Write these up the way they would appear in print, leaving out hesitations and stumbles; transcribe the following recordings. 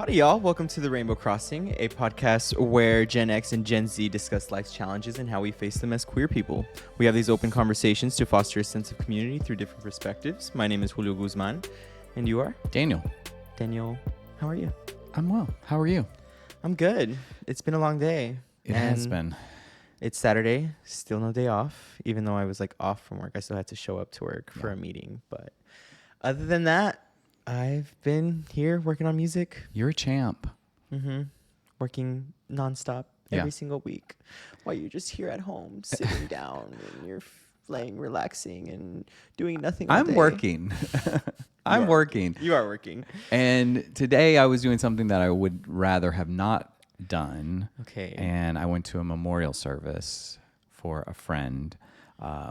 Howdy, y'all. Welcome to The Rainbow Crossing, a podcast where Gen X and Gen Z discuss life's challenges and how we face them as queer people. We have these open conversations to foster a sense of community through different perspectives. My name is Julio Guzman, and you are? Daniel. Daniel, how are you? I'm well. How are you? I'm good. It's been a long day. It has been. It's Saturday, still no day off. Even though I was off from work, I still had to show up to work for a meeting. But other than that, I've been here working on music. You're a champ. Mm-hmm. Working nonstop every single week while you're just here at home sitting down and you're laying relaxing and doing nothing all day. I'm working. I'm working. You are working. And today I was doing something that I would rather have not done. Okay. And I went to a memorial service for a friend,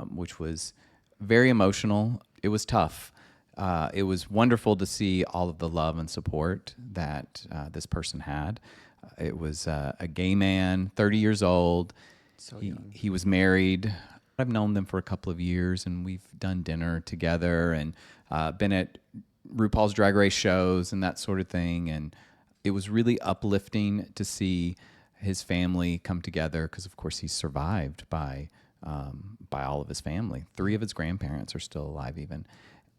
which was very emotional. It was tough. It was wonderful to see all of the love and support that this person had. It was a gay man, 30 years old. So young. He was married. I've known them for a couple of years, and we've done dinner together and been at RuPaul's Drag Race shows and that sort of thing. And it was really uplifting to see his family come together because, of course, he's survived by all of his family. 3 of his grandparents are still alive even.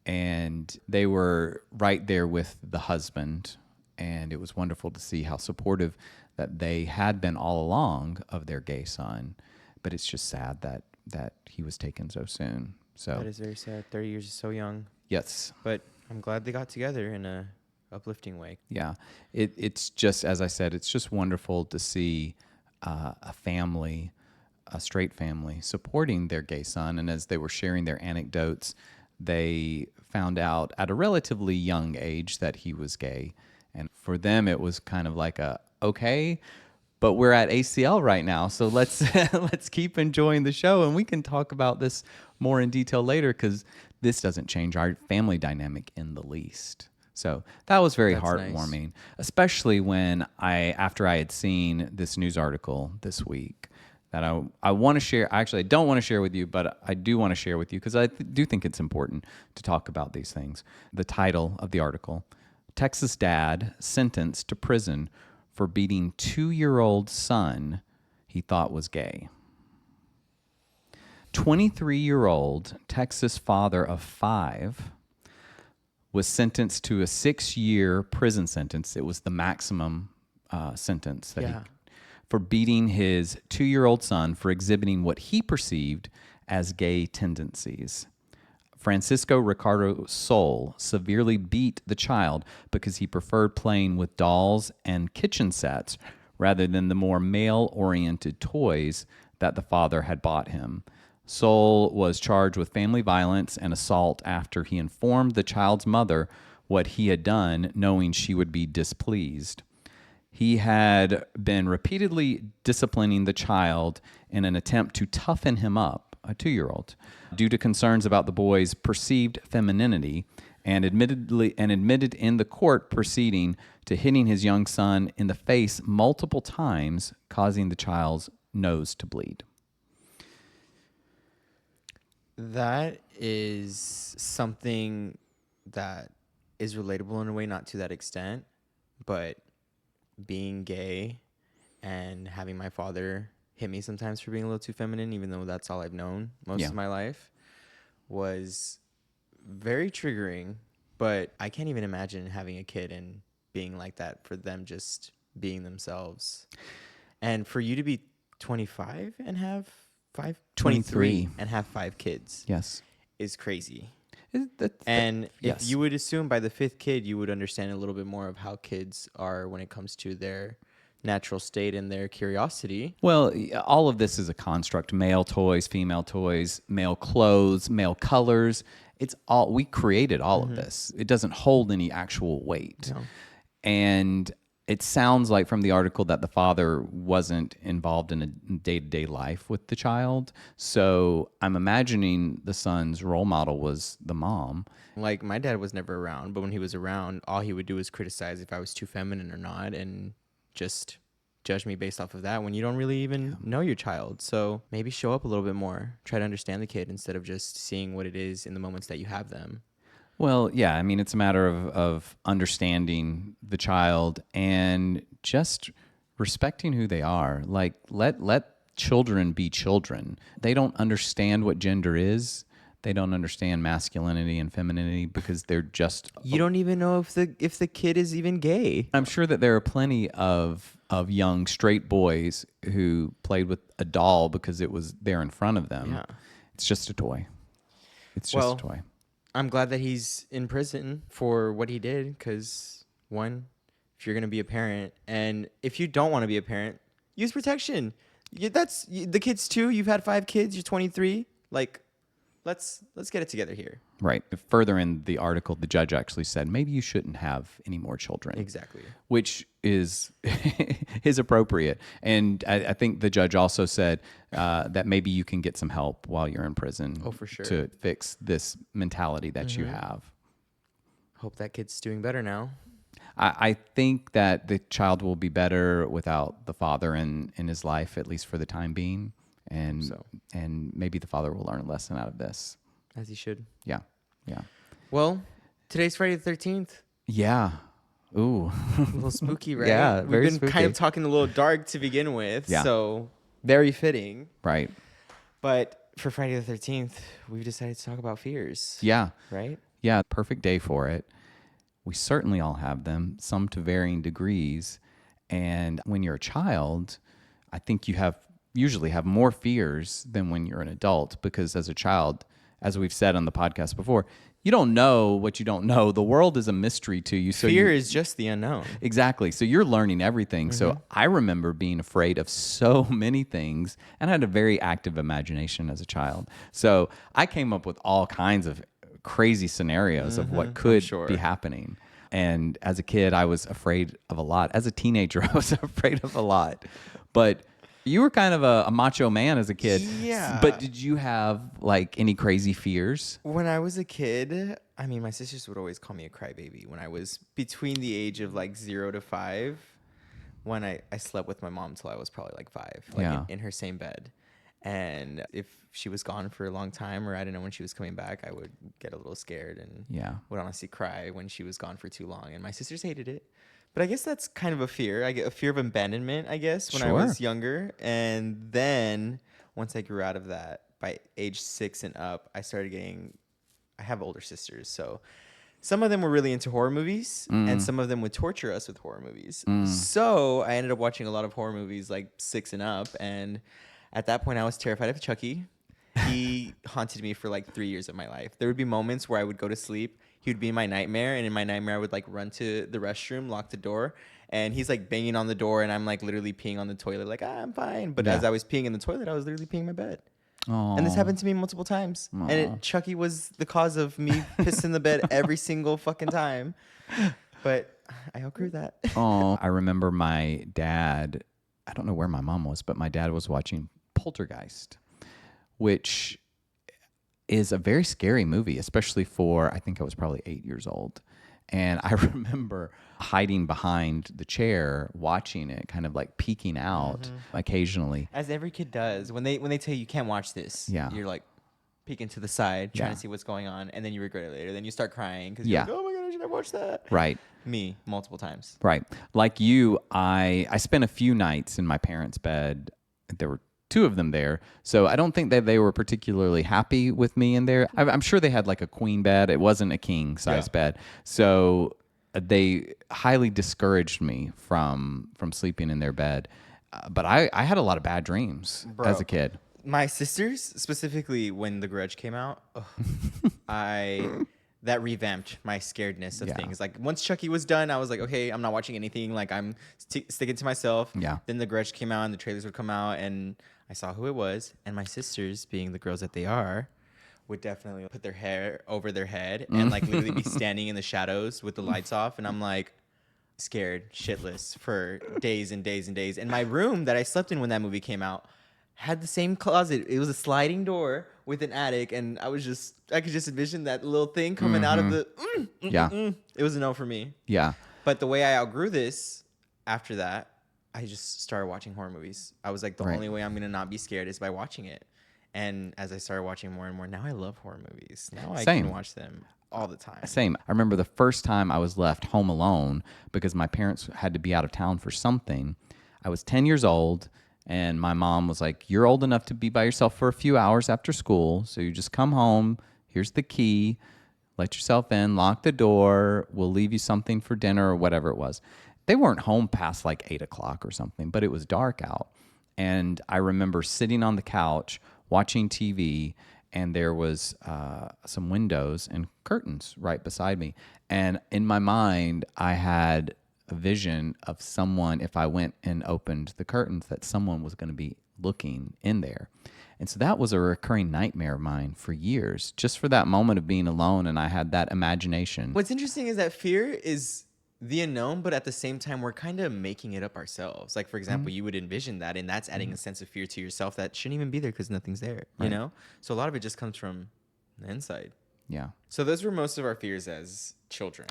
And they were right there with the husband, and it was wonderful to see how supportive that they had been all along of their gay son. But it's just sad that he was taken so soon. So That is very sad. 30 years is so young. Yes. But I'm glad they got together in a uplifting way. Yeah. It's just, as I said, it's just wonderful to see a family, a straight family, supporting their gay son. And as they were sharing their anecdotes, they found out at a relatively young age that he was gay. And for them, it was kind of like okay, but we're at ACL right now. So let's keep enjoying the show. And we can talk about this more in detail later because this doesn't change our family dynamic in the least. So that was very heartwarming, nice. Especially when after I had seen this news article this week, that I want to share. Actually, I don't want to share with you, but I do want to share with you because I do think it's important to talk about these things. The title of the article, Texas Dad Sentenced to Prison for Beating 2-year-old Son He Thought Was Gay. 23-year-old Texas father of 5 was sentenced to a 6-year prison sentence. It was the maximum sentence that for beating his 2-year-old son for exhibiting what he perceived as gay tendencies. Francisco Ricardo Sol severely beat the child because he preferred playing with dolls and kitchen sets rather than the more male-oriented toys that the father had bought him. Sol was charged with family violence and assault after he informed the child's mother what he had done, knowing she would be displeased. He had been repeatedly disciplining the child in an attempt to toughen him up, a 2-year-old, due to concerns about the boy's perceived femininity, and admitted in the court proceeding to hitting his young son in the face multiple times, causing the child's nose to bleed. That is something that is relatable in a way, not to that extent, but being gay and having my father hit me sometimes for being a little too feminine, even though that's all I've known most of my life, was very triggering. But I can't even imagine having a kid and being like that, for them just being themselves. And for you to be 25 and have 23 and have 5 kids is crazy. If you would assume by the 5th kid, you would understand a little bit more of how kids are when it comes to their natural state and their curiosity. Well, all of this is a construct: male toys, female toys, male clothes, male colors. It's all, we created all of this. It doesn't hold any actual weight. No. And it sounds like from the article that the father wasn't involved in a day-to-day life with the child. So I'm imagining the son's role model was the mom. Like, my dad was never around, but when he was around, all he would do was criticize if I was too feminine or not, and just judge me based off of that when you don't really even know your child. So maybe show up a little bit more. Try to understand the kid instead of just seeing what it is in the moments that you have them. Well, yeah, I mean, it's a matter of understanding the child and just respecting who they are. Like, let children be children. They don't understand what gender is. They don't understand masculinity and femininity because they're just. You don't even know if the kid is even gay. I'm sure that there are plenty of young straight boys who played with a doll because it was there in front of them. Yeah. It's just a toy. It's just Well, a toy. I'm glad that he's in prison for what he did, because one, if you're gonna be a parent, and if you don't want to be a parent, use protection. The kids too. You've had 5 kids. You're 23. Like, let's get it together here. Right. Further in the article, the judge actually said maybe you shouldn't have any more children. Exactly. Which is appropriate. And I think the judge also said that maybe you can get some help while you're in prison. Oh, for sure. To fix this mentality that you have. Hope that kid's doing better now. I think that the child will be better without the father in his life, at least for the time being. And maybe the father will learn a lesson out of this. As he should. Yeah. Yeah. Well, today's Friday the 13th. Yeah. Ooh. A little spooky, right? Yeah, We've very been kind spooky. of talking a little dark to begin with. Yeah. So, very fitting. Right. But for Friday the 13th, we've decided to talk about fears. Yeah. Right? Yeah. Perfect day for it. We certainly all have them, some to varying degrees. And when you're a child, I think you usually have more fears than when you're an adult, because as a child, as we've said on the podcast before, you don't know what you don't know. The world is a mystery to you. So Fear is just the unknown. Exactly. So you're learning everything. So I remember being afraid of so many things, and I had a very active imagination as a child. So I came up with all kinds of crazy scenarios of what could be happening. And as a kid, I was afraid of a lot. As a teenager, I was afraid of a lot. But you were kind of a macho man as a kid. Yeah. But did you have like any crazy fears? When I was a kid, I mean, my sisters would always call me a crybaby. When I was between the age of like 0 to 5, when I slept with my mom till I was probably like 5, like in her same bed. And if she was gone for a long time, or I didn't know when she was coming back, I would get a little scared and would honestly cry when she was gone for too long. And my sisters hated it. But I guess that's kind of a fear. I get a fear of abandonment, I guess, when I was younger. And then once I grew out of that, by age 6 and up, I have older sisters. So some of them were really into horror movies, and some of them would torture us with horror movies. So I ended up watching a lot of horror movies like 6 and up. And at that point, I was terrified of Chucky. He haunted me for like 3 years of my life. There would be moments where I would go to sleep. He would be in my nightmare, and in my nightmare, I would like run to the restroom, lock the door, and he's like banging on the door, and I'm like literally peeing on the toilet, like, I'm fine. But as I was peeing in the toilet, I was literally peeing in my bed. Aww. And this happened to me multiple times. Aww. And Chucky was the cause of me pissing the bed every single fucking time. But I outgrew that. Oh, I remember my dad, I don't know where my mom was, but my dad was watching Poltergeist, which is a very scary movie, especially for, I think I was probably 8 years old. And I remember hiding behind the chair, watching it, kind of like peeking out occasionally. As every kid does. When they tell you can't watch this, you're like peeking to the side, trying to see what's going on, and then you regret it later. Then you start crying because you're like, oh my God, I should have watched that. Right. Me, multiple times. Right. Like you, I spent a few nights in my parents' bed. There were 2 of them there. So I don't think that they were particularly happy with me in there. I'm sure they had like a queen bed. It wasn't a king size bed. So they highly discouraged me from sleeping in their bed. But I had a lot of bad dreams as a kid. My sisters, specifically when The Grudge came out, that revamped my scaredness of things. Like once Chucky was done, I was like, okay, I'm not watching anything. Like I'm sticking to myself. Yeah. Then The Grudge came out and the trailers would come out and I saw who it was. And my sisters, being the girls that they are, would definitely put their hair over their head and like literally be standing in the shadows with the lights off. And I'm like scared shitless for days and days and days. And my room that I slept in when that movie came out had the same closet. It was a sliding door with an attic, and I could just envision that little thing coming out of the. It was a no for me. Yeah. But the way I outgrew this, after that, I just started watching horror movies. I was like, the only way I'm gonna not be scared is by watching it. And as I started watching more and more, now I love horror movies. Now I can watch them. all the time. Same. I remember the first time I was left home alone because my parents had to be out of town for something. I was 10 years old, and my mom was like, "You're old enough to be by yourself for a few hours after school, so you just come home. Here's the key. Let yourself in, lock the door. We'll leave you something for dinner," or whatever it was. They weren't home past like 8 o'clock or something, but it was dark out. And I remember sitting on the couch watching TV, and there was some windows and curtains right beside me. And in my mind, I had a vision of someone, if I went and opened the curtains, that someone was going to be looking in there. And so that was a recurring nightmare of mine for years, just for that moment of being alone. And I had that imagination. What's interesting is that fear is the unknown, but at the same time, we're kind of making it up ourselves. Like, for example, you would envision that, and that's adding a sense of fear to yourself that shouldn't even be there because nothing's there, you know? So a lot of it just comes from the inside. Yeah. So those were most of our fears as children,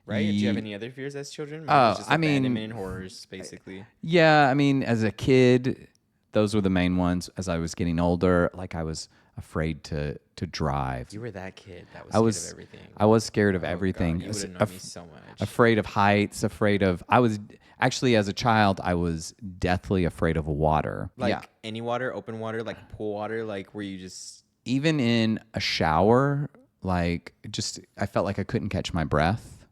right? Do you have any other fears as children? Maybe Oh, it's just I mean- abandonment and horrors, basically. Yeah, I mean, as a kid, those were the main ones. As I was getting older, like I was afraid to drive. You were that kid that was I scared was of everything. I was scared of Oh, everything. God, you would have known me so much. Afraid of heights, I was actually, as a child, I was deathly afraid of water. Like any water, open water, like pool water, like where you just... Even in a shower, like I felt like I couldn't catch my breath.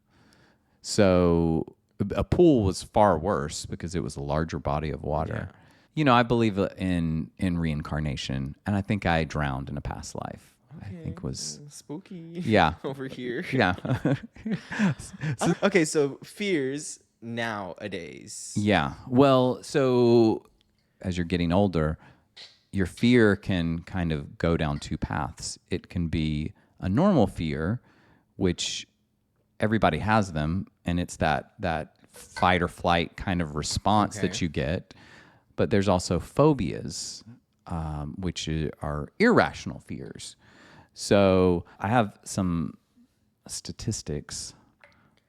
So a pool was far worse because it was a larger body of water. Yeah. You know, I believe in reincarnation, and I think I drowned in a past life. I think was spooky. Yeah. Over here. Yeah. Okay, so fears nowadays. Yeah. Well, so as you're getting older, your fear can kind of go down two paths. It can be a normal fear, which everybody has them, and it's that fight or flight kind of response that you get. But there's also phobias, which are irrational fears. So I have some statistics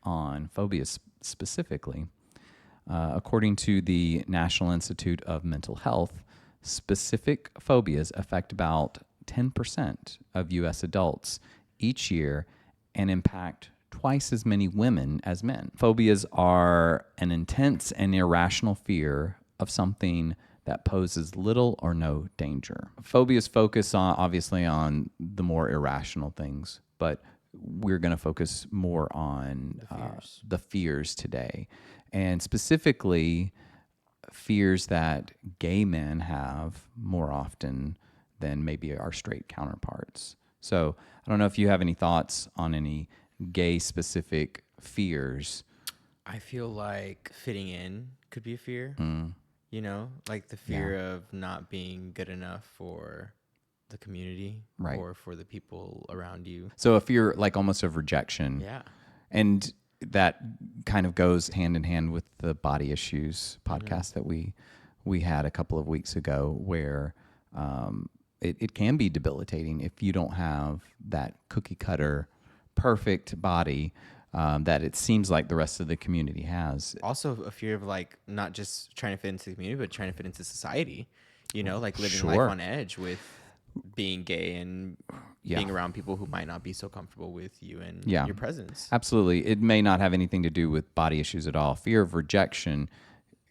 on phobias specifically. According to the National Institute of Mental Health, specific phobias affect about 10% of U.S. adults each year and impact twice as many women as men. Phobias are an intense and irrational fear of something that poses little or no danger. Phobias focus obviously on the more irrational things, but we're going to focus more on the fears today. And specifically, fears that gay men have more often than maybe our straight counterparts. So I don't know if you have any thoughts on any gay-specific fears. I feel like fitting in could be a fear. You know, like the fear of not being good enough for the community or for the people around you. So a fear like almost of rejection. Yeah. And that kind of goes hand in hand with the body issues podcast that we had a couple of weeks ago, where it can be debilitating if you don't have that cookie cutter perfect body that it seems like the rest of the community has. Also a fear of like not just trying to fit into the community, but trying to fit into society, you know, like living life on edge with being gay and being around people who might not be so comfortable with you and your presence. Absolutely. It may not have anything to do with body issues at all. Fear of rejection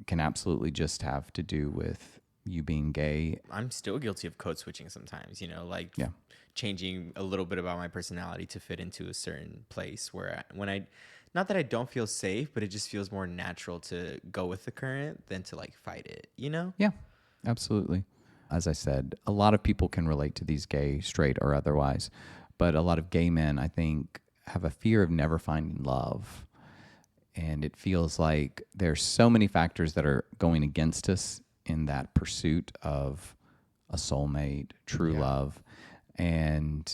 can absolutely just have to do with you being gay. I'm still guilty of code switching sometimes, you know, like changing a little bit about my personality to fit into a certain place where not that I don't feel safe, but it just feels more natural to go with the current than to like fight it, you know? Yeah, absolutely. As I said, a lot of people can relate to these gay, straight, or otherwise, but a lot of gay men, I think, have a fear of never finding love. And it feels like there's so many factors that are going against us in that pursuit of a soulmate, true love. And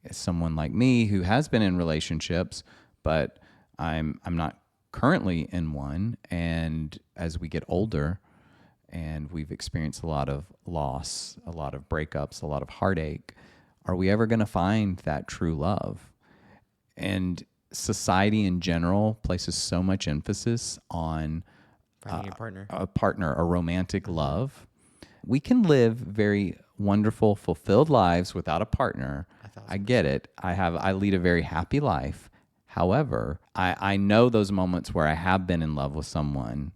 as someone like me who has been in relationships, but I'm not currently in one. And as we get older and we've experienced a lot of loss, a lot of breakups, a lot of heartache, are we ever going to find that true love? And society in general places so much emphasis on Finding a partner, a romantic love. We can live very wonderful, fulfilled lives without a partner I get it. I lead a very happy life. However, I know those moments where I have been in love with someone,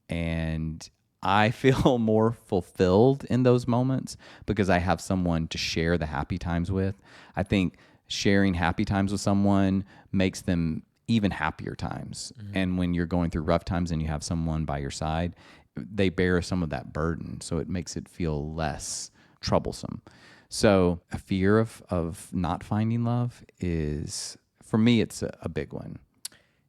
and I feel more fulfilled in those moments because I have someone to share the happy times with. I think sharing happy times with someone makes them even happier times. And when you're going through rough times and you have someone by your side, they bear some of that burden. So it makes it feel less troublesome. So a fear of not finding love is, for me, it's a big one.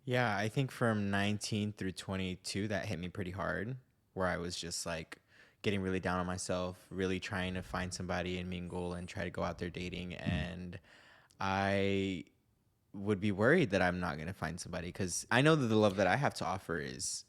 Yeah, I think from 19 through 22, that hit me pretty hard, where I was just like getting really down on myself, really trying to find somebody and mingle and try to go out there dating. And I would be worried that I'm not going to find somebody because I know that the love that I have to offer is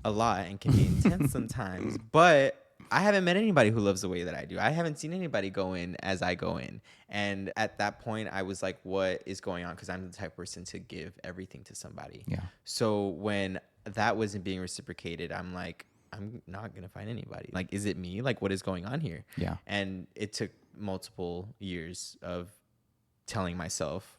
a lot and can be intense sometimes, but I haven't met anybody who loves the way that I do. I haven't seen anybody go in as I go in. And at that point, I was like, what is going on? Because I'm the type of person to give everything to somebody. Yeah. So when that wasn't being reciprocated, I'm like, I'm not going to find anybody. Like, is it me? Like, what is going on here? Yeah. And it took multiple years of telling myself,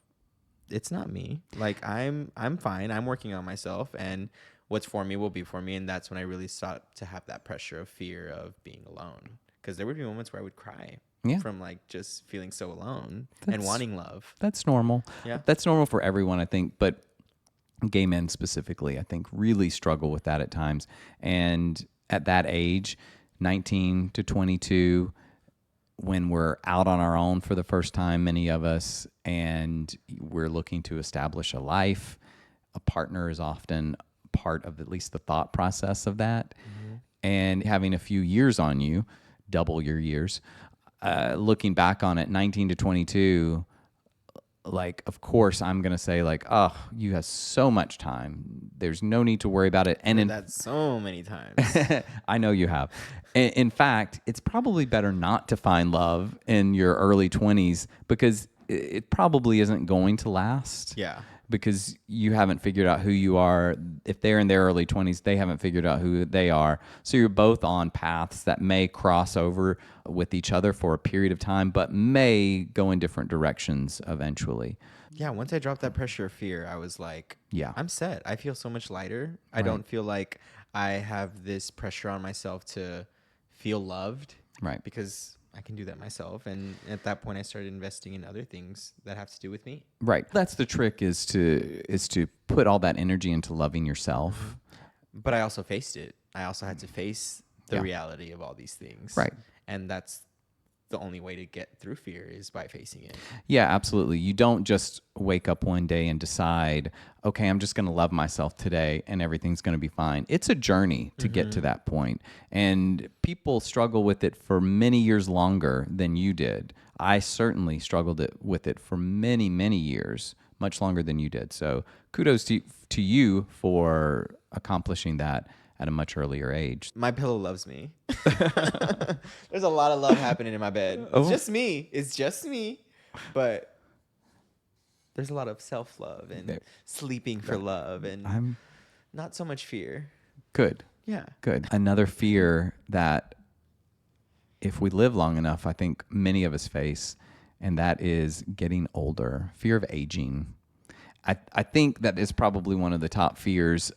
it's not me. Like, I'm fine. I'm working on myself, and what's for me will be for me. And that's when I really started to have that pressure of fear of being alone, because there would be moments where I would cry from like just feeling so alone and wanting love. That's normal. Yeah. That's normal for everyone, I think, but gay men specifically, I think, really struggle with that at times. And at that age, 19 to 22, when we're out on our own for the first time, many of us, and we're looking to establish a life, a partner is often part of at least the thought process of that. And having a few years on you, double your years, looking back on it, 19 to 22, like, of course, I'm going to say, like, oh, you have so much time. There's no need to worry about it. And That's so many times. I know you have. In fact, it's probably better not to find love in your early 20s because it probably isn't going to last. Yeah. Because you haven't figured out who you are. If they're in their early 20s, they haven't figured out who they are. So you're both on paths that may cross over with each other for a period of time, but may go in different directions eventually. Yeah, once I dropped that pressure of fear, I was like, Yeah. I'm set. I feel so much lighter. I don't feel like I have this pressure on myself to feel loved. Right. Because I can do that myself. And at that point, I started investing in other things that have to do with me. Right. That's the trick, is to put all that energy into loving yourself. But I also faced it. I also had to face the reality of all these things. Right. And that's the only way to get through fear, is by facing it. Yeah, absolutely. You don't just wake up one day and decide, okay, I'm just going to love myself today and everything's going to be fine. It's a journey to get to that point. And people struggle with it for many years longer than you did. I certainly struggled with it for many, many years, much longer than you did. So kudos to you for accomplishing that at a much earlier age. My pillow loves me. There's a lot of love happening in my bed. It's just me. It's just me. But there's a lot of self-love and sleeping for love and not so much fear. Good. Yeah. Good. Another fear that, if we live long enough, I think many of us face, and that is getting older. Fear of aging. I think that is probably one of the top fears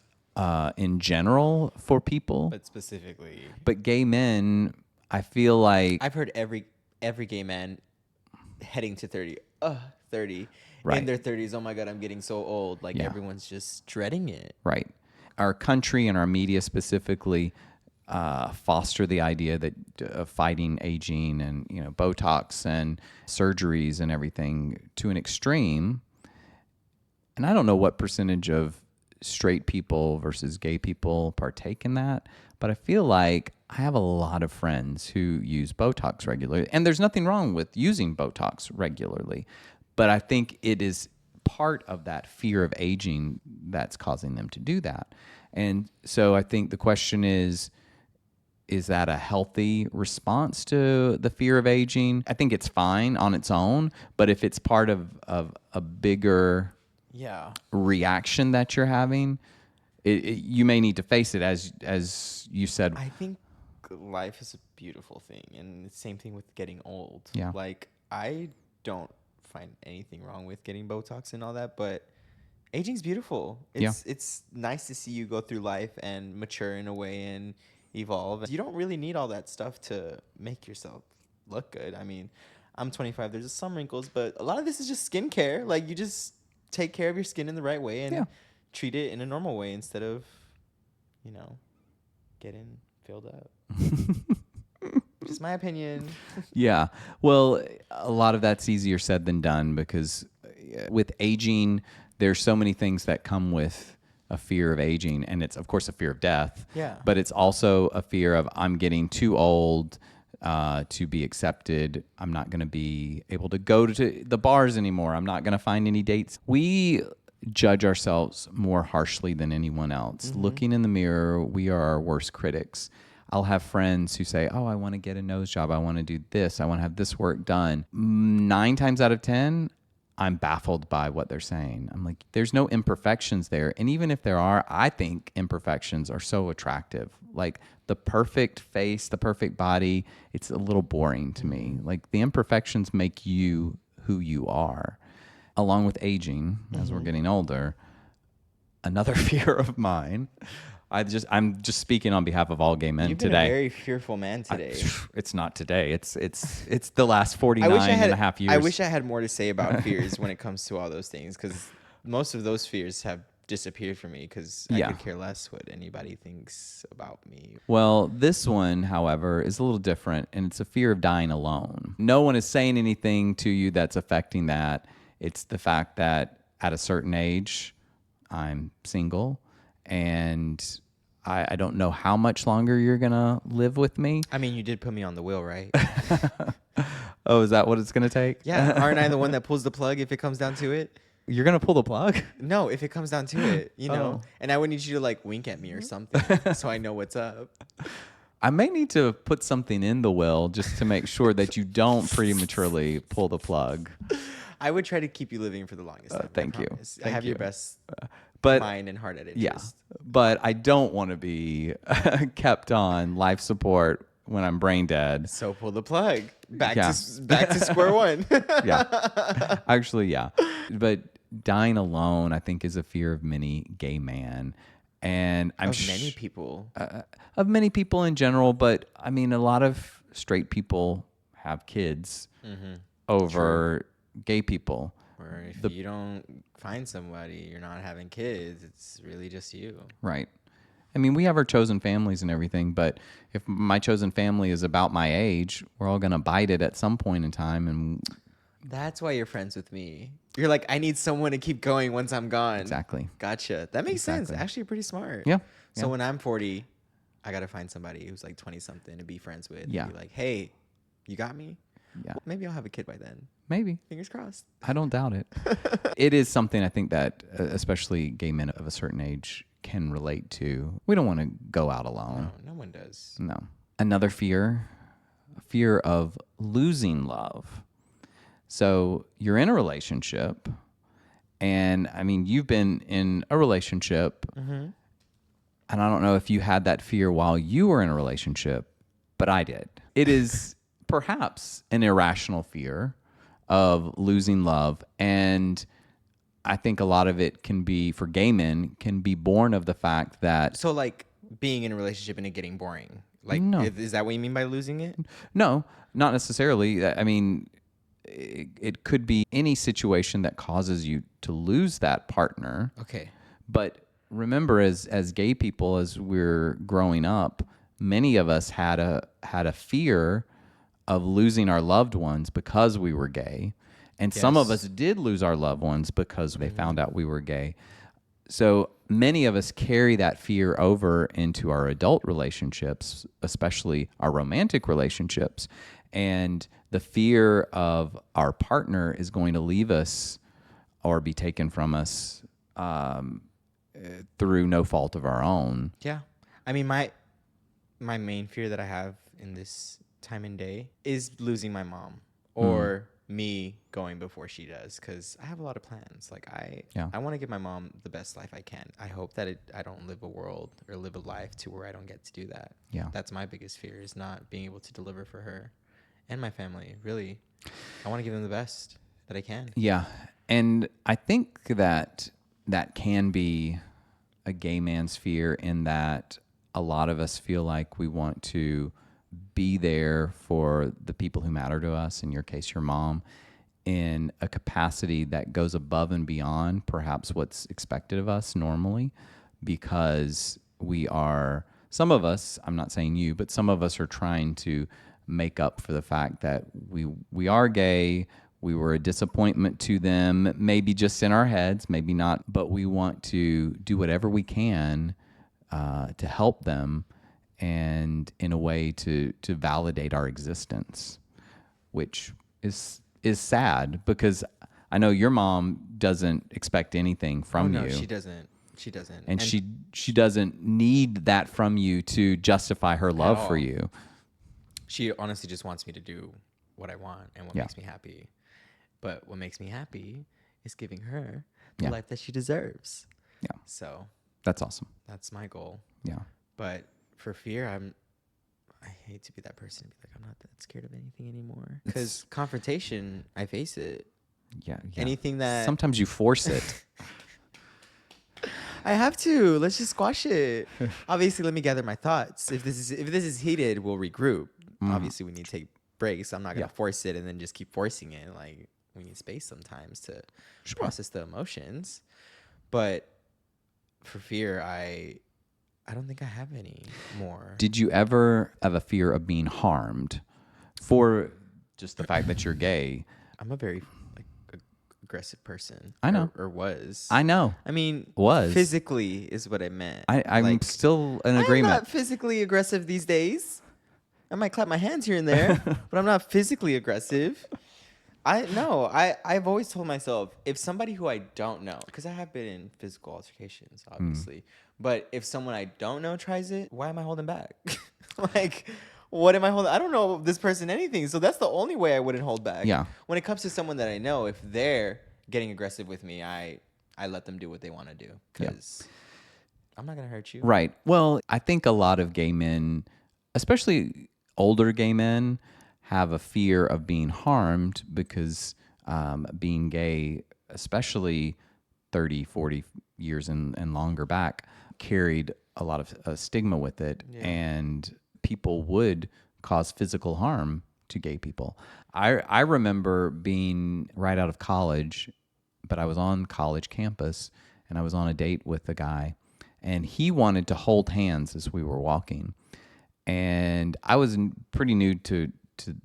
in general for people. But specifically. But gay men, I feel like I've heard every gay man heading to 30. 30. Right. In their 30s, oh my God, I'm getting so old. Like everyone's just dreading it. Right. Our country and our media specifically foster the idea that of fighting aging and, Botox and surgeries and everything to an extreme. And I don't know what percentage of straight people versus gay people partake in that, but I feel like I have a lot of friends who use Botox regularly, and there's nothing wrong with using Botox regularly, but I think it is part of that fear of aging that's causing them to do that. And so I think the question is that a healthy response to the fear of aging? I think it's fine on its own, but if it's part of a bigger reaction that you're having, you may need to face it, as you said. I think life is a beautiful thing, and the same thing with getting old. Yeah. Like, I don't find anything wrong with getting Botox and all that, but aging's beautiful. Yeah. It's nice to see you go through life and mature in a way and evolve. You don't really need all that stuff to make yourself look good. I mean, I'm 25. There's some wrinkles, but a lot of this is just skincare. Like, you just take care of your skin in the right way and treat it in a normal way instead of, getting filled up. Just my opinion. Yeah. Well, a lot of that's easier said than done because with aging, there's so many things that come with a fear of aging. And it's, of course, a fear of death. Yeah. But it's also a fear of I'm getting too old to be accepted. I'm not going to be able to go to the bars anymore. I'm not going to find any dates. We judge ourselves more harshly than anyone else. Mm-hmm. Looking in the mirror, we are our worst critics. I'll have friends who say, oh, I want to get a nose job. I want to do this. I want to have this work done. 9 times out of 10, I'm baffled by what they're saying. I'm like, there's no imperfections there. And even if there are, I think imperfections are so attractive. Like the perfect face, the perfect body, it's a little boring to me. Like the imperfections make you who you are. Along with aging, as we're getting older, another fear of mine. I'm just speaking on behalf of all gay men You've been today. a very fearful man today. It's not today. It's the last 49 and a half years. I wish I had more to say about fears when it comes to all those things, because most of those fears have disappeared from me because I could care less what anybody thinks about me. Well, this one, however, is a little different, and it's a fear of dying alone. No one is saying anything to you that's affecting that. It's the fact that at a certain age, I'm single, and I don't know how much longer you're going to live with me. I mean, you did put me on the wheel, right? Oh, is that what it's going to take? Yeah. Aren't I the one that pulls the plug if it comes down to it? You're going to pull the plug? No, if it comes down to it, And I would need you to like wink at me or something so I know what's up. I may need to put something in the will just to make sure that you don't prematurely pull the plug. I would try to keep you living for the longest time. Thank you. I have your best mind and heart at it. Yeah, but I don't want to be kept on life support when I'm brain dead. So pull the plug. Back to square one. Yeah. Actually, yeah. But dying alone, I think, is a fear of many gay men. And many people. Of many people in general, but I mean, a lot of straight people have kids over gay people. Or if you don't find somebody, you're not having kids, it's really just you. Right. I mean, we have our chosen families and everything, but if my chosen family is about my age, we're all going to bite it at some point in time. And that's why you're friends with me. You're like, I need someone to keep going once I'm gone. Exactly. Gotcha. That makes sense. Actually, you're pretty smart. Yeah. So when I'm 40, I got to find somebody who's like 20 something to be friends with. Yeah. And be like, hey, you got me? Yeah. Well, maybe I'll have a kid by then. Maybe. Fingers crossed. I don't doubt it. It is something I think that especially gay men of a certain age can relate to. We don't want to go out alone. No one does. No. Another fear, a fear of losing love. So you're in a relationship, and I mean, you've been in a relationship, and I don't know if you had that fear while you were in a relationship, but I did. It is perhaps an irrational fear of losing love, and I think a lot of it can be, for gay men, can be born of the fact that... So like being in a relationship and it getting boring. Like, No. Is that what you mean by losing it? No, not necessarily. I mean, it could be any situation that causes you to lose that partner. Okay. But remember, as gay people, as we're growing up, many of us had a fear of losing our loved ones because we were gay. And some of us did lose our loved ones because they found out we were gay. So many of us carry that fear over into our adult relationships, especially our romantic relationships. And the fear of our partner is going to leave us or be taken from us through no fault of our own. Yeah. I mean, my main fear that I have in this time and day is losing my mom or me going before she does, because I have a lot of plans. Like I want to give my mom the best life I can. I hope that I don't live a world or live a life to where I don't get to do that. Yeah. That's my biggest fear, is not being able to deliver for her and my family. Really, I want to give them the best that I can. Yeah. And I think that that can be a gay man's fear, in that a lot of us feel like we want to be there for the people who matter to us, in your case, your mom, in a capacity that goes above and beyond perhaps what's expected of us normally, because we are, some of us, I'm not saying you, but some of us are trying to make up for the fact that we are gay. We were a disappointment to them, maybe just in our heads, maybe not, but we want to do whatever we can to help them, and in a way to validate our existence, which is sad, because I know your mom doesn't expect anything Oh from no, you. she doesn't. She doesn't. And she doesn't need that from you to justify her love for all. you. She honestly just wants me to do what I want and what Yeah. makes me happy. But what makes me happy is giving her the Yeah. life that she deserves. Yeah. So That's awesome. that's my goal. Yeah. But for fear, I hate to be that person to be like, I'm not that scared of anything anymore. Because confrontation, I face it. Yeah. Anything that Sometimes you force it. I have to. Let's just squash it. Obviously, let me gather my thoughts. If this is heated, we'll regroup. Obviously, we need to take breaks. I'm not gonna Yeah. force it and then just keep forcing it. Like, we need space sometimes to process the emotions. But for fear, I don't think I have any more. Did you ever have a fear of being harmed for just the fact that you're gay? I'm a very aggressive person. I know. or was. I know. I mean, Was. physically is what I meant. I'm Like, still in I'm agreement. not physically aggressive these days. I might clap my hands here and there, but I'm not physically aggressive. I've always told myself, if somebody who I don't know, because I have been in physical altercations, obviously, but if someone I don't know tries it, why am I holding back? Like, what am I holding? I don't know this person anything, so that's the only way I wouldn't hold back. Yeah. When it comes to someone that I know, if they're getting aggressive with me, I let them do what they want to do, because I'm not gonna hurt you. Right. Well, I think a lot of gay men, especially older gay men, have a fear of being harmed because being gay, especially 30, 40 years and longer back, carried a lot of stigma with it. Yeah. And people would cause physical harm to gay people. I remember being right out of college, but I was on college campus, and I was on a date with a guy, and he wanted to hold hands as we were walking. And I was pretty new to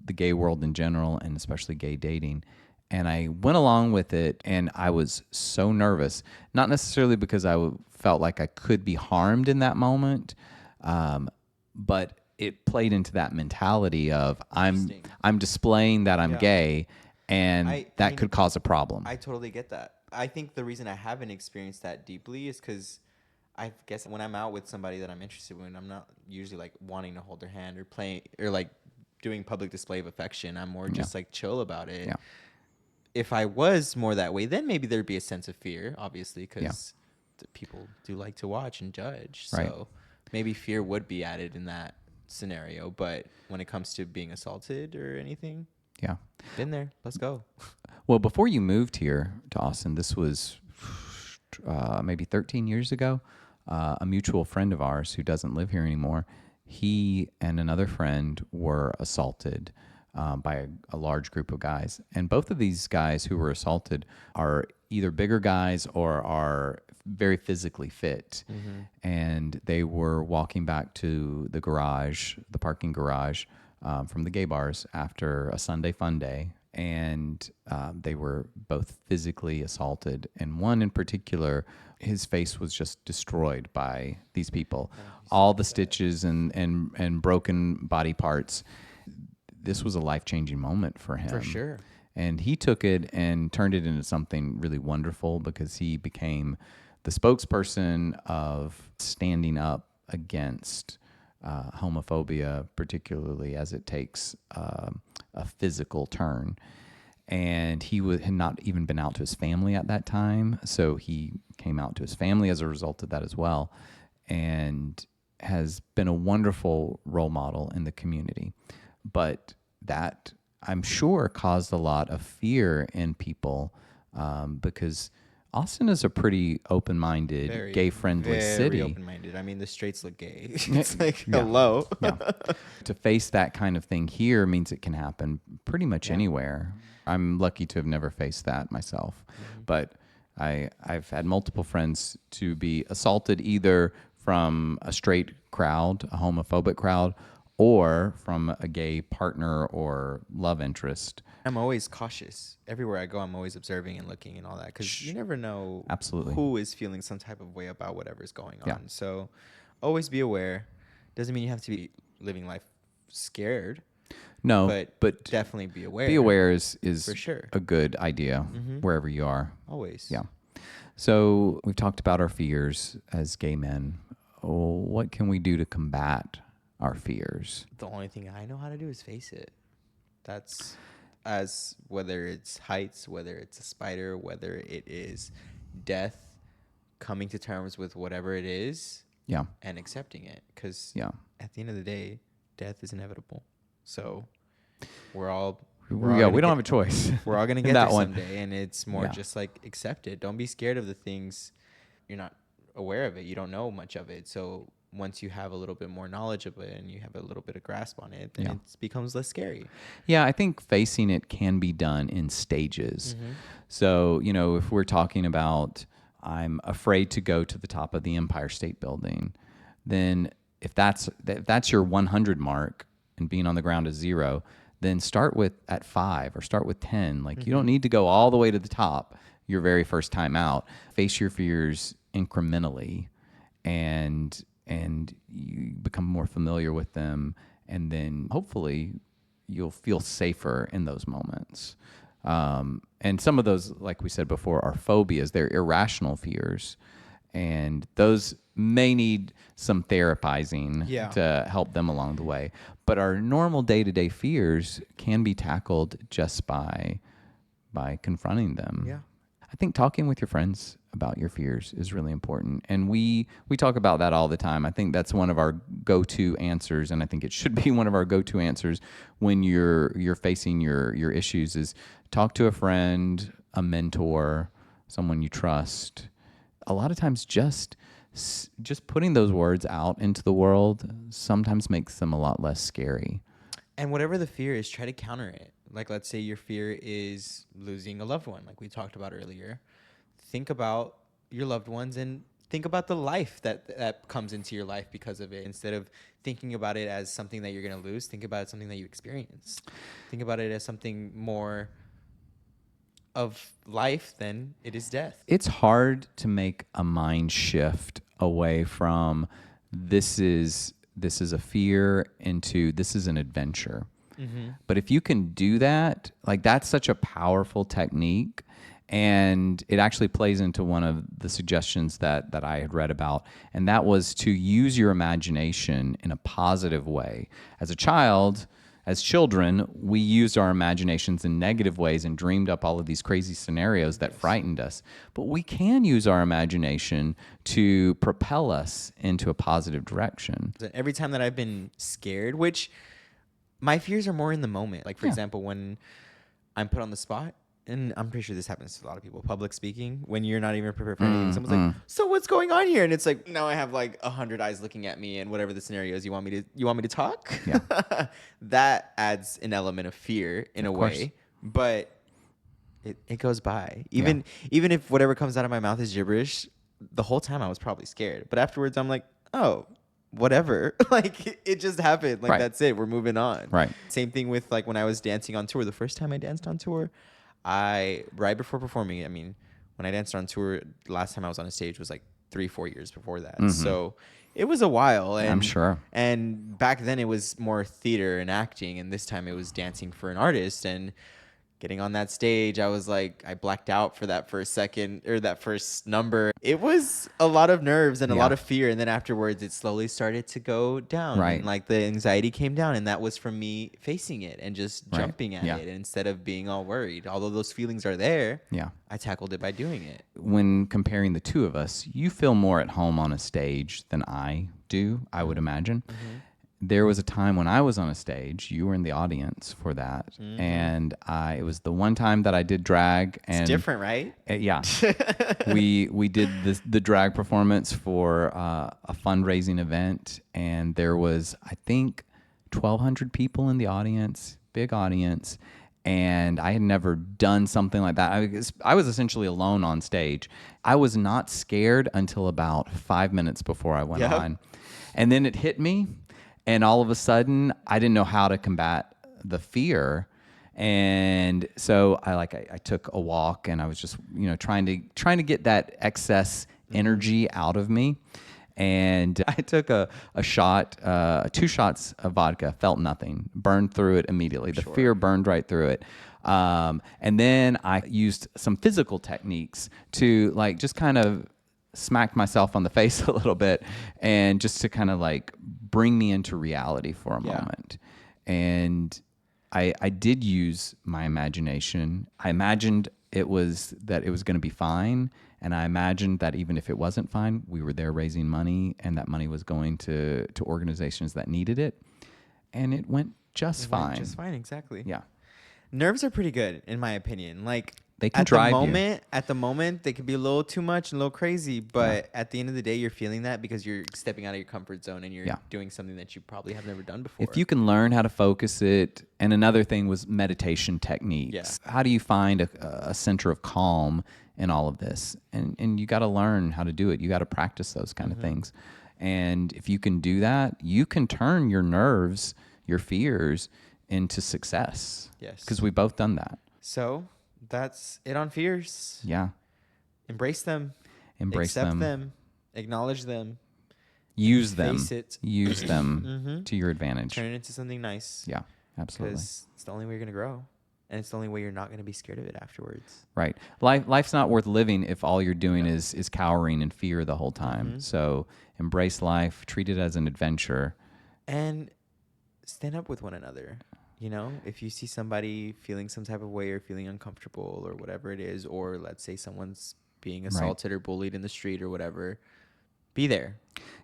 the gay world in general, and especially gay dating. And I went along with it, and I was so nervous, not necessarily because I felt like I could be harmed in that moment, but it played into that mentality of I'm displaying that I'm gay, and I mean, could cause a problem. I totally get that. I think the reason I haven't experienced that deeply is because I guess when I'm out with somebody that I'm interested in, I'm not usually like wanting to hold their hand or playing or like doing public display of affection. I'm more just like chill about it. Yeah. If I was more that way, then maybe there'd be a sense of fear, obviously, because people do like to watch and judge. Right. So maybe fear would be added in that scenario. But when it comes to being assaulted or anything, Yeah. been there. Let's go. Well, before you moved here to Austin, this was maybe 13 years ago. A mutual friend of ours who doesn't live here anymore, he and another friend were assaulted by a large group of guys. And both of these guys who were assaulted are either bigger guys or are very physically fit. And they were walking back to the garage, the parking garage, from the gay bars after a Sunday fun day. And they were both physically assaulted. And one in particular, his face was just destroyed by these people. All the stitches and broken body parts. This was a life-changing moment for him. For sure. And he took it and turned it into something really wonderful, because he became the spokesperson of standing up against homophobia, particularly as it takes a physical turn. And he had not even been out to his family at that time, so he came out to his family as a result of that as well, and has been a wonderful role model in the community. But that I'm sure caused a lot of fear in people, because Austin is a pretty open-minded, Very, gay-friendly very city. open-minded. I mean, the straights look gay. Yeah, It's like, yeah, hello. yeah. To face that kind of thing here means it can happen pretty much Yeah. anywhere. I'm lucky to have never faced that myself, but I've had multiple friends to be assaulted either from a straight crowd, a homophobic crowd, or from a gay partner or love interest. I'm always cautious. Everywhere I go, I'm always observing and looking and all that because you never know Absolutely. who is feeling some type of way about whatever's going on. Yeah. So always be aware. Doesn't mean you have to be living life scared, No, but definitely be aware. be aware is For sure. a good idea Mhm. wherever you are. Always. Yeah. So we've talked about our fears as gay men. Oh, what can we do to combat our fears? The only thing I know how to do is face it. That's as whether it's heights, whether it's a spider, whether it is death, coming to terms with whatever it is Yeah. and accepting it. Because Yeah. at the end of the day, death is inevitable. So we're all We don't have a choice. we're all gonna in get that there one. someday, and it's more Yeah. just like accept it. Don't be scared of the things you're not aware of it. You don't know much of it. So once you have a little bit more knowledge of it and you have a little bit of grasp on it, then Yeah. it becomes less scary. Yeah, I think facing it can be done in stages. Mm-hmm. So, if we're talking about I'm afraid to go to the top of the Empire State Building, then if that's your 100 mark and being on the ground is 0, then start at 5 or start with 10. Like you don't need to go all the way to the top your very first time out. Face your fears incrementally and you become more familiar with them, and then hopefully you'll feel safer in those moments. And some of those, like we said before, are phobias. They're irrational fears, and those may need some therapizing to help them along the way. But our normal day-to-day fears can be tackled just by confronting them. Yeah. I think talking with your friends about your fears is really important. And we talk about that all the time. I think that's one of our go-to answers, and I think it should be one of our go-to answers when you're facing your issues is talk to a friend, a mentor, someone you trust. A lot of times just putting those words out into the world sometimes makes them a lot less scary. And whatever the fear is, try to counter it. Like, let's say your fear is losing a loved one, like we talked about earlier. Think about your loved ones and think about the life that comes into your life because of it. Instead of thinking about it as something that you're going to lose, think about it as something that you experienced. Think about it as something more of life than it is death. It's hard to make a mind shift away from this is a fear into this is an adventure. Mm-hmm. But if you can do that, like that's such a powerful technique. And it actually plays into one of the suggestions that I had read about. And that was to use your imagination in a positive way. As children, we used our imaginations in negative ways and dreamed up all of these crazy scenarios that frightened us. But we can use our imagination to propel us into a positive direction. Every time that I've been scared, which my fears are more in the moment. Like, for example, when I'm put on the spot, and I'm pretty sure this happens to a lot of people, public speaking, when you're not even prepared for anything. Someone's like, so what's going on here? And it's like, now I have like 100 eyes looking at me and whatever the scenario is, you want me to talk? Yeah. That adds an element of fear in a way, but it goes by. Even if whatever comes out of my mouth is gibberish, the whole time I was probably scared. But afterwards I'm like, oh, whatever. Like it just happened. Like that's it. We're moving on. Right. Same thing with like when I was dancing on tour. The first time I danced on tour, right before performing, I mean, when I danced on tour, last time I was on a stage was like 3-4 years before that. Mm-hmm. So it was a while. And, I'm sure. And back then it was more theater and acting. And this time it was dancing for an artist. And getting on that stage, I was like, I blacked out for that first second or that first number. It was a lot of nerves and a lot of fear. And then afterwards, it slowly started to go down. Right. And like the anxiety came down. And that was from me facing it and just jumping at it instead of being all worried. Although those feelings are there, I tackled it by doing it. When comparing the two of us, you feel more at home on a stage than I do, I would imagine. Mm-hmm. there was a time when I was on a stage. You were in the audience for that, and it was the one time that I did drag. And It's different, right? Yeah, we did the drag performance for a fundraising event, and there was, I think, 1,200 people in the audience, big audience, and I had never done something like that. I was essentially alone on stage. I was not scared until about 5 minutes before I went on, and then it hit me. And all of a sudden, I didn't know how to combat the fear, and so I took a walk, and I was just trying to get that excess energy out of me, and I took a shot, 2 shots of vodka, felt nothing, burned through it immediately. The fear burned right through it, and then I used some physical techniques to just kind of smacked myself on the face a little bit, and just to kind of bring me into reality for a moment. And I did use my imagination. I imagined it was going to be fine, and I imagined that even if it wasn't fine, we were there raising money, and that money was going to organizations that needed it, and it went just fine. Just fine, exactly. Yeah. Nerves are pretty good, in my opinion. They can drive you. At the moment, they could be a little too much and a little crazy, but at the end of the day, you're feeling that because you're stepping out of your comfort zone and you're doing something that you probably have never done before. If you can learn how to focus it, and another thing was meditation techniques. Yeah. How do you find a center of calm in all of this? And you got to learn how to do it. You got to practice those kind of things. And if you can do that, you can turn your nerves, your fears, into success. Yes. Because we've both done that. So that's it on fears. Yeah. Embrace them. Accept them. Acknowledge them. Use them. Face it. Use them to your advantage. Turn it into something nice. Yeah, absolutely. Because it's the only way you're going to grow. And it's the only way you're not going to be scared of it afterwards. Right. Life's not worth living if all you're doing is cowering in fear the whole time. So embrace life. Treat it as an adventure. And stand up with one another. If you see somebody feeling some type of way or feeling uncomfortable or whatever it is, or let's say someone's being assaulted or bullied in the street or whatever, be there.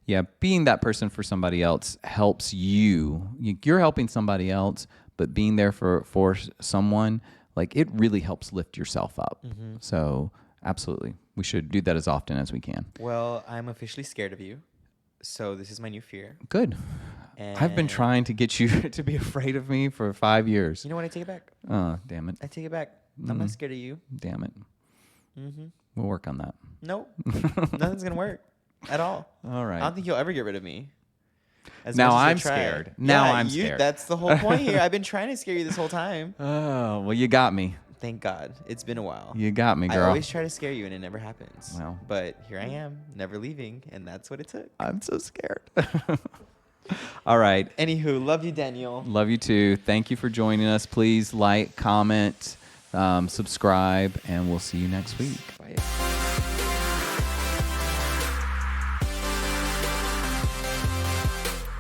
Yeah, being that person for somebody else helps you. You're helping somebody else, but being there for someone, it really helps lift yourself up. So absolutely, we should do that as often as we can. Well, I'm officially scared of you. So this is my new fear. Good. And I've been trying to get you to be afraid of me for 5 years. You know what? I take it back. Oh, damn it. I take it back. I'm not scared of you. Damn it. We'll work on that. Nope. Nothing's going to work at all. All right. I don't think you'll ever get rid of me. Now I'm scared. Now I'm scared. That's the whole point here. I've been trying to scare you this whole time. Oh, well, you got me. Thank God. It's been a while. You got me, girl. I always try to scare you, and it never happens. Well. But here I am, never leaving, and that's what it took. I'm so scared. All right. Anywho, love you, Daniel. Love you, too. Thank you for joining us. Please like, comment, subscribe, and we'll see you next week. Bye.